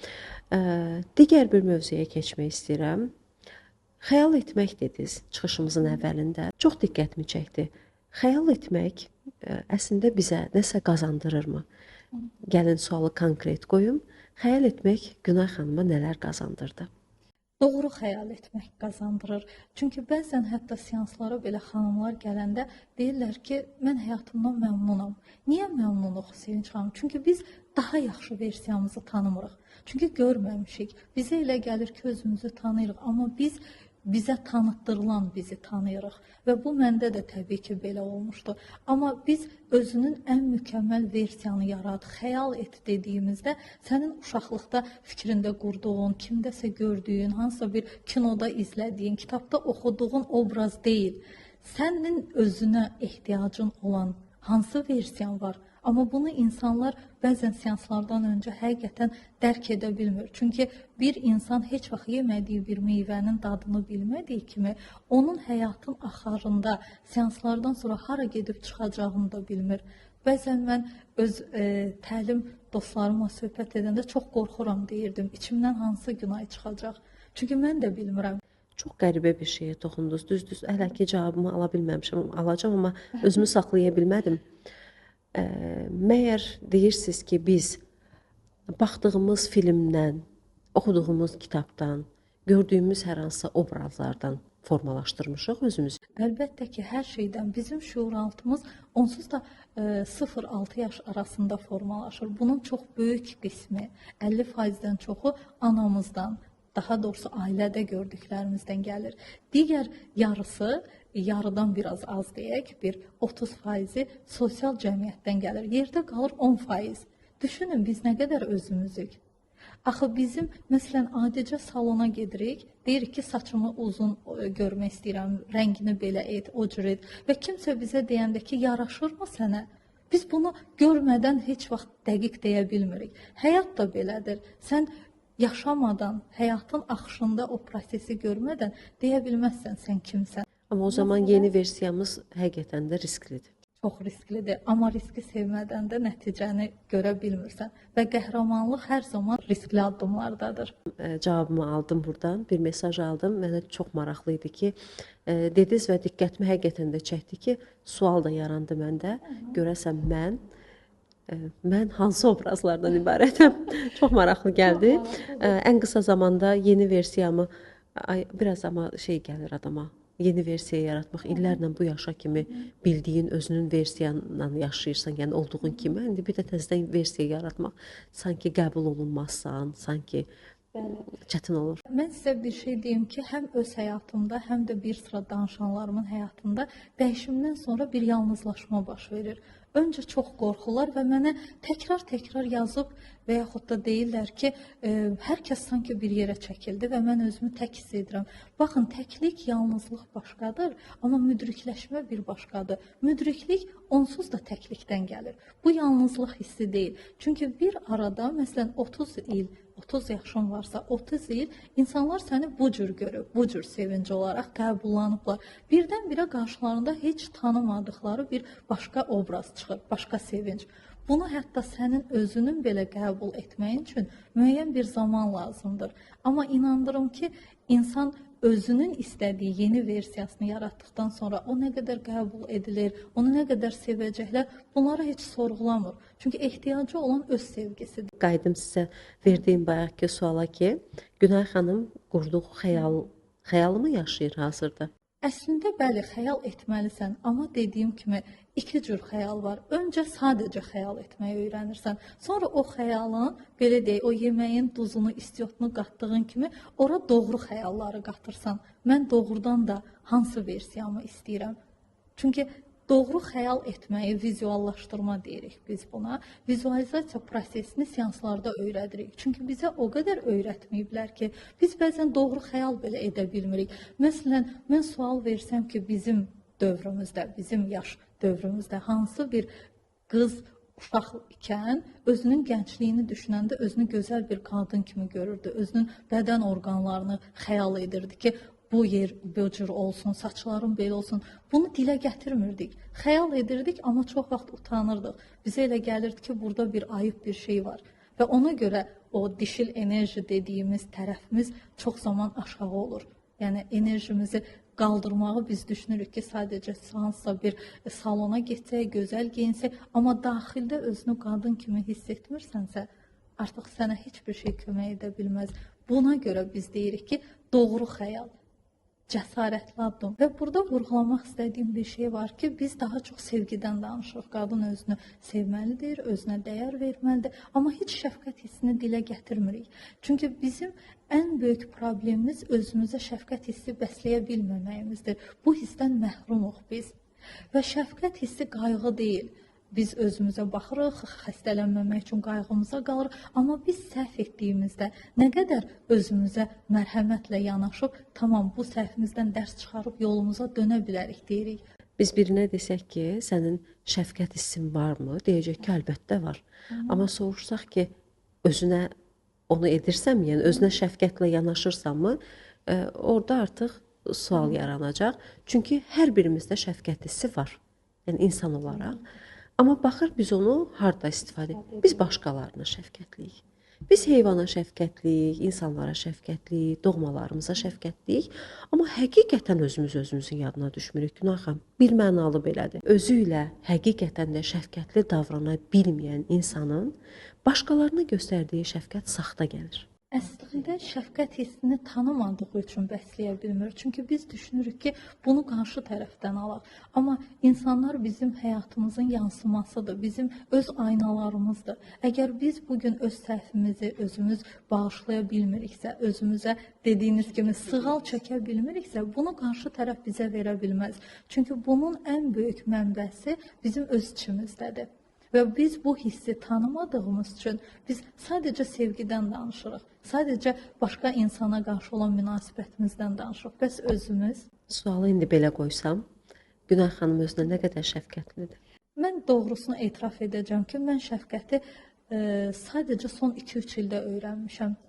Speaker 1: Digər bir mövzuya keçmək istəyirəm. Xəyal etmək dediniz çıxışımızın əvvəlində. Çox diqqətimi çəkdi. Xəyal etmək əslində bizə nəsə qazandırırmı? Gəlin sualı konkret qoyum. Xəyal etmək Günay xanıma nələr qazandırdı?
Speaker 2: Doğru xəyal etmək qazandırır. Çünki bəzən hətta seanslara belə xanımlar gələndə deyirlər ki, mən həyatımdan məmnunam. Niyə məmnunuq Sevinç xanım? Çünki biz daha yaxşı versiyamızı tanımırıq. Çünki görməmişik. Bizə elə gəlir ki, özümüzü tanıyırıq, amma bizə tanıtdırılan bizi tanıyırıq və bu məndə də təbii ki belə olmuşdu. Amma biz özünün ən mükəmməl versiyanı yarat, xəyal et dediyimizdə sənin uşaqlıqda fikrində qurduğun, kimdəsə gördüyün, hansısa bir kinoda izlədiyin, kitabda oxuduğun obraz deyil. Sənin özünə ehtiyacın olan hansı versiyan var? Amma bunu insanlar bəzən seanslardan öncə həqiqətən dərk edə bilmir. Çünki bir insan heç vaxt yemədiyi bir meyvənin dadını bilmədiyi kimi, onun həyatın axarında seanslardan sonra hara gedib çıxacağını da bilmir. Bəzən mən öz təlim dostlarımla söhbət edəndə çox qorxuram deyirdim. İçimdən hansı günah çıxacaq? Çünki mən də bilmirəm.
Speaker 1: Çox qəribə bir şeyə toxundunuz. Düzdür, hələ ki cavabımı ala bilməmişəm, alacağam, amma özümü saxlaya bilmədim. Məyər deyirsiniz ki, biz baxdığımız filmdən, oxuduğumuz kitabdan, gördüyümüz hər hansısa obrazlardan formalaşdırmışıq özümüzü?
Speaker 2: Əlbəttə ki, hər şeydən bizim şuuraltımız onsuz da 0-6 yaş arasında formalaşır. Bunun çox böyük qismi, 50%-dən çoxu anamızdan, daha doğrusu ailədə gördüklərimizdən gəlir. Digər yarısı, yarıdan biraz az deyək, bir 30%-i sosial cəmiyyətdən gəlir. Yerdə qalır 10%. Düşünün, biz nə qədər özümüzük. Axı bizim, məsələn, adicə salona gedirik, deyirik ki, saçımı uzun görmək istəyirəm, rəngini belə et, o cür et və kimsə bizə deyəndə ki, yaraşırmı sənə? Biz bunu görmədən heç vaxt dəqiq deyə bilmirik. Həyat da belədir. Sən yaşamadan, həyatın axışında o prosesi görmədən deyə bilməzsən sən kimsən.
Speaker 1: Amma o zaman yeni versiyamız həqiqətən də risklidir.
Speaker 2: Çox risklidir, amma riski sevmədən də nəticəni görə bilmirsən və qəhrəmanlıq hər zaman riskli addımlardadır.
Speaker 1: Cavabımı aldım buradan, bir mesaj aldım. Mənə çox maraqlı idi ki, dediniz və diqqətimi həqiqətən də çəkdi ki, sual da yarandı məndə. Görəsən mən hansı obrazlardan ibarətəm? Çox maraqlı gəldi. Ən qısa zamanda yeni versiyamı, biraz amma şey gəlir adama, yeni versiya yaratmaq, illərlə bu yaşa kimi bildiyin özünün versiyanla yaşayırsan, yəni olduğun kimi, indi bir də təzədən versiya yaratmaq, sanki qəbul olunmazsan, sanki çətin olur.
Speaker 2: Mən sizə bir şey deyim ki, həm öz həyatımda, həm də bir sıra danışanlarımın həyatında dəyişimdən sonra bir yalnızlaşma baş verir. Öncə çox qorxurlar və mənə təkrar yazıb və yaxud da deyirlər ki, hər kəs sanki bir yerə çəkildi və mən özümü tək hiss edirəm. Baxın, təklik, yalnızlıq başqadır, amma müdrikləşmə bir başqadır. Müdriklik onsuz da təklikdən gəlir. Bu yalnızlıq hissi deyil. Çünki bir arada, məsələn, 30 yaşın varsa, 30 il insanlar səni bu cür görüb, bu cür sevinci olaraq qəbullanıblar. Birdən-birə qarşılarında heç tanımadıkları bir başqa obraz çıxır, başqa sevinc. Bunu hətta sənin özünün belə qəbul etməyin üçün müəyyən bir zaman lazımdır. Amma inandırım ki, insan özünün istədiyi yeni versiyasını yaratdıqdan sonra o nə qədər qəbul edilir, onu nə qədər sevəcəklər, bunları heç sorğulamır. Çünki ehtiyacı olan öz sevgisidir.
Speaker 1: Qayıdım sizə verdiyim bayaqki suala ki, Günay xanım qurduğu xəyalımı yaşayır hazırda?
Speaker 2: Əslində bəli, xəyal etməlisən, amma dediyim kimi iki cür xəyal var. Öncə sadəcə xəyal etməyi öyrənirsən. Sonra o xəyalın, belə deyək, o yeməyin duzunu, istiotunu qatdığın kimi ora doğru xəyalları qatırsan. Mən doğrudan da hansı versiyamı istəyirəm? Çünki doğru xəyal etməyi vizuallaşdırma deyirik biz buna. Vizualizasiya prosesini seanslarda öyrədirik. Çünki bizə o qədər öyrətməyiblər ki, biz bəzən doğru xəyal belə edə bilmirik. Məsələn, mən sual versəm ki, bizim dövrümüzdə, bizim yaş dövrümüzdə hansı bir qız uşaq ikən özünün gəncliyini düşünəndə özünü gözəl bir qadın kimi görürdü. Özünün bədən orqanlarını xəyal edirdi ki, bu yer bu cür olsun, saçlarım belə olsun. Bunu dilə gətirmirdik. Xəyal edirdik, amma çox vaxt utanırdıq. Bizə elə gəlirdi ki, burada bir ayıb bir şey var. Və ona görə o dişil enerji dediyimiz tərəfimiz çox zaman aşağı olur. Yəni enerjimizi qaldırmağı biz düşünürük ki, sadəcə hansısa bir salona getsək, gözəl geyinsək, amma daxildə özünü qadın kimi hiss etmirsənsə, artıq sənə heç bir şey kömək edə bilməz. Buna görə biz deyirik ki, doğru xəyal, cəsarətli addım. Və burada vurğulamaq istədiyim bir şey var ki, biz daha çox sevgidən danışırıq. Qadın özünü sevməlidir, özünə dəyər verməlidir, amma heç şəfqət hissini dilə gətirmirik. Çünki bizim ən böyük problemimiz özümüzə şəfqət hissi bəsləyə bilməməyimizdir. Bu hissdən məhrumuq biz. Və şəfqət hissi qayğı deyil. Biz özümüzə baxırıq, xəstələnməmək üçün qayğımıza qalırıq, amma biz səhv etdiyimizdə nə qədər özümüzə mərhəmətlə yanaşıb, tamam, bu səhvimizdən dərs çıxarıb yolumuza dönə bilərik deyirik.
Speaker 1: Biz birinə desək ki, sənin şəfqət hissin varmı? Deyəcək ki, əlbəttə var. Amma soruşsaq ki, özünə onu edirsən, yəni özünə şəfqətlə yanaşırsanmı, orada artıq sual yaranacaq. Çünki hər birimizdə şəfqət hissi var, yəni insan olaraq. Amma baxır biz onu harda istifadə edirik? Biz başqalarına şəfqətliyik. Biz heyvana şəfqətliyik, insanlara şəfqətliyik, doğmalarımıza şəfqətliyik. Amma həqiqətən özümüzün yadına düşmürük. Günahım, bir mənalı belədir. Özü ilə həqiqətən də şəfqətli davrana bilməyən insanın başqalarına göstərdiyi şəfqət saxta gəlir.
Speaker 2: Əslində şəfqət hissini tanımadığı üçün bəsləyə bilmir. Çünki biz düşünürük ki, bunu qarşı tərəfdən alaq. Amma insanlar bizim həyatımızın yansımasıdır, bizim öz aynalarımızdır. Əgər biz bugün öz səhvimizi özümüz bağışlaya bilmiriksə, özümüzə dediyiniz kimi sığal çəkə bilmiriksə, bunu qarşı tərəf bizə verə bilməz. Çünki bunun ən böyük mənbəsi bizim öz içimizdədir. Və biz bu hissi tanımadığımız üçün biz sadəcə sevgidən danışırıq. Sadəcə başqa insana qarşı olan münasibətimizdən danışırıq. Bəs özümüz?
Speaker 1: Sualı indi belə qoysam, Günay xanım özünə nə qədər şəfqətlidir?
Speaker 2: Mən doğrusunu etiraf edəcəm ki, mən şəfqəti sadəcə son 2-3 ildə öyrənmişəm.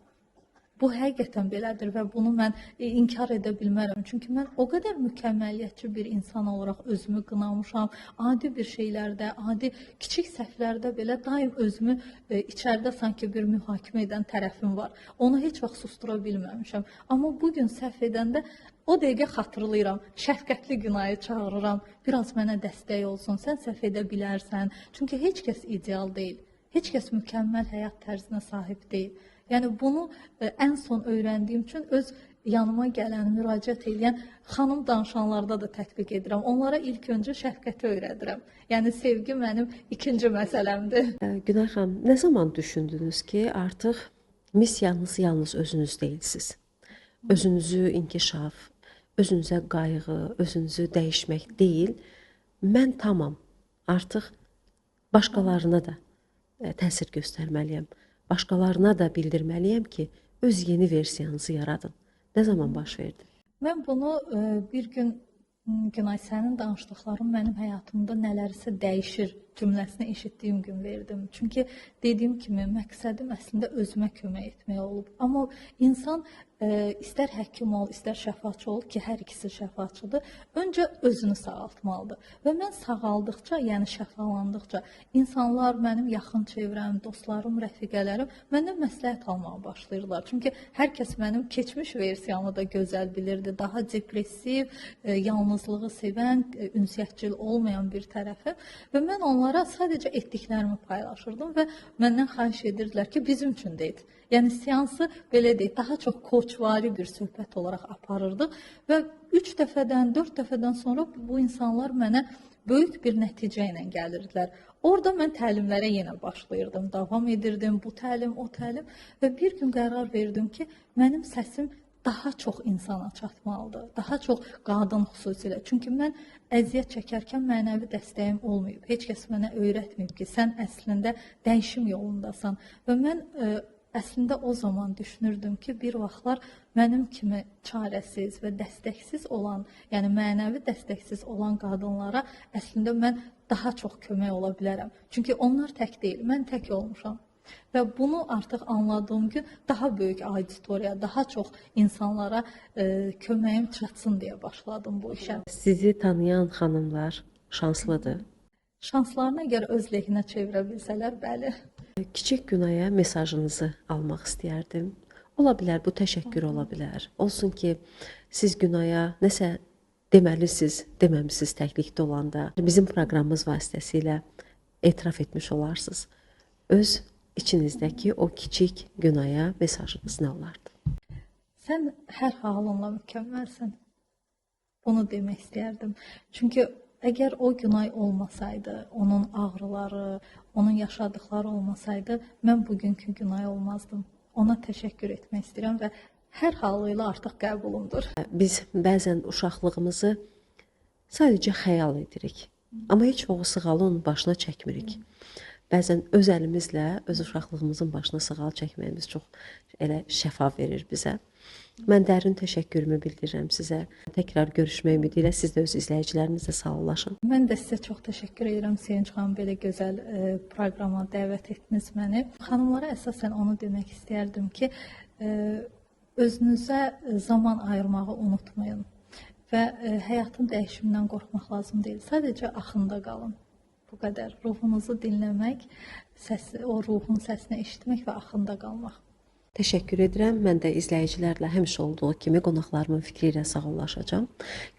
Speaker 2: Bu həqiqətən belədir və bunu mən inkar edə bilmərəm. Çünki mən o qədər mükəmməliyyətçi bir insan olaraq özümü qınamışam. Adi bir şeylərdə, adi kiçik səhvlərdə belə daim özümü içəridə sanki bir mühakimə edən tərəfim var. Onu heç vaxt sustura bilməmişəm. Amma bugün səhv edəndə o dəqiqə xatırlayıram. Şəfqətli Günayı çağırıram. Biraz mənə dəstək olsun. Sən səhv edə bilərsən. Çünki heç kəs ideal deyil. Heç kəs mükəmməl həyat tərzinə sahib deyil. Yəni bunu ən son öyrəndiyim üçün öz yanıma gələn, müraciət edən xanım danışanlarda da tətbiq edirəm. Onlara ilk öncə şəfqəti öyrədirəm. Yəni sevgi mənim ikinci məsələmdir.
Speaker 1: Günay xanım, nə zaman düşündünüz ki, artıq missiyanız yalnız özünüz deyilsiniz? Özünüzü inkişaf, özünüzə qayğı, özünüzü dəyişmək deyil, mən tamam, artıq başqalarına da təsir göstərməliyəm. Başqalarına da bildirməliyəm ki, öz yeni versiyanızı yaradın. Nə zaman baş verdi?
Speaker 2: Mən bunu bir gün Günay, sənin danışdıqların mənim həyatımda nələrisə dəyişir cümləsini eşitdiyim gün verdim. Çünki dediyim kimi məqsədim əslində özümə kömək etmək olub. Amma insan istər həkim ol, istər şəfaçı ol ki, hər ikisi şəfaçıdır, öncə özünü sağaltmalıdır. Və mən sağaldıqca, yəni şəfalandıqca insanlar, mənim yaxın çevrəm, dostlarım, rəfiqələrim məndən məsləhət almağa başlayırlar. Çünki hər kəs mənim keçmiş versiyamı da gözəl bilirdi. Daha depressiv, yalnızlığı sevən, ünsiyyətcil olmayan bir tərəfim və mən onlara sadəcə etdiklərimi paylaşırdım və məndən xahiş edirdilər ki, bizim üçün də et. Yəni seansı belə deyək, daha çox koçvari bir söhbət olaraq aparırdıq və 3 dəfədən, 4 dəfədən sonra bu insanlar mənə böyük bir nəticə ilə gəlirdilər. Orada mən təlimlərə yenə başlayırdım, davam edirdim, bu təlim, o təlim və bir gün qərar verdim ki, mənim səsim daha çox insana çatmalıdır, daha çox qadın xüsusilə. Çünki mən əziyyət çəkərkən mənəvi dəstəyim olmayıb. Heç kəs mənə öyrətməyib ki, sən əslində dəyişim yolundasan və mən əslində o zaman düşünürdüm ki, bir vaxtlar mənim kimi çarəsiz və dəstəksiz olan, yəni mənəvi dəstəksiz olan qadınlara əslində mən daha çox kömək ola bilərəm. Çünki onlar tək deyil, mən tək olmuşam. Və bunu artıq anladığım gün daha böyük auditoriya, daha çox insanlara köməyim çatsın deyə başladım bu işə.
Speaker 1: Sizi tanıyan xanımlar şanslıdır.
Speaker 2: Şanslarına görə öz lehinə çevirə bilsələr, bəli.
Speaker 1: Kiçik Günaya mesajınızı almaq istəyərdim. Ola bilər bu təşəkkür ola bilər. Olsun ki, siz Günaya nəsə deməlisiniz, deməmisiniz təklikdə olanda. Bizim proqramımız vasitəsilə etiraf etmiş olarsınız. Öz içinizdəki o kiçik Günaya mesajınız nə olardı?
Speaker 2: Sən hər halınla mükəmməlsən. Bunu demək istəyərdim. Çünki əgər o Günay olmasaydı, onun ağrıları, onun yaşadıkları olmasaydı, mən bugünkü Günay olmazdım. Ona təşəkkür etmək istəyirəm və hər halıyla artıq qəbulumdur.
Speaker 1: Biz bəzən uşaqlığımızı sadəcə xəyal edirik. Amma heç vaxt o sığalı onun başına çəkmirik. Bəzən öz əlimizlə öz uşaqlığımızın başına sığal çəkməyimiz çox elə şəfa verir bizə. Mən dərin təşəkkürümü bildirirəm sizə. Təkrar görüşmək ümidi ilə siz də öz izləyicilərinizlə sağollaşın.
Speaker 2: Mən də sizə çox təşəkkür edirəm Sevinç xanım, belə gözəl proqrama dəvət etdiniz məni. Xanımlara əsasən onu demək istəyərdim ki, özünüzə zaman ayırmağı unutmayın və həyatın dəyişimindən qorxmaq lazım deyil. Sadəcə axında qalın. Bu qədər. Ruhunuzu dinləmək, o ruhun səsini eşitmək və axında qalmaq.
Speaker 1: Təşəkkür edirəm. Mən də izləyicilərlə həmişə olduğu kimi qonaqlarımın fikri ilə sağollaşacağam.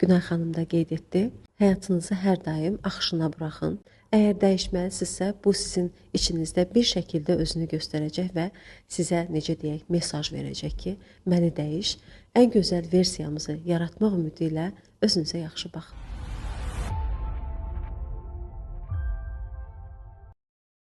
Speaker 1: Günay xanım da qeyd etdi. Həyatınızı hər daim axışına buraxın. Əgər dəyişməlisinizsə, bu sizin içinizdə bir şəkildə özünü göstərəcək və sizə, necə deyək, mesaj verəcək ki, məni dəyiş. Ən gözəl versiyamızı yaratmaq ümidi ilə özünüzə yaxşı baxın.